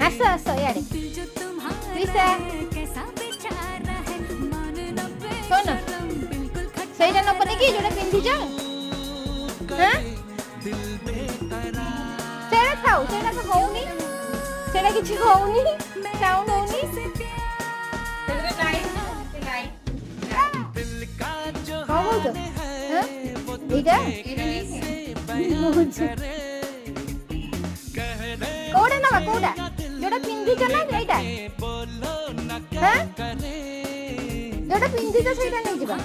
ଆସ ଆସ ଇଆଡେ ଲିସା ଶୁଣ ସେଇଟା ନବନି କି ଯୋଉଟା ପିନ୍ଧିଛ ସେଇଟା ଖାଉ ସେଇଟା ତ ହଉନି ସେଇଟା କିଛି ହଉନି ସାଉଣ୍ଡ ହଉନି କଣ କହୁଛ ଏଇଟା କୋଉଟା ନବା କୋଉଟା ଯୋଉଟା ପିନ୍ଧିଛ ନା ସେଇଟା ଯୋଉଟା ପିନ୍ଧିଛ ସେଇଟା ନେଇଯିବା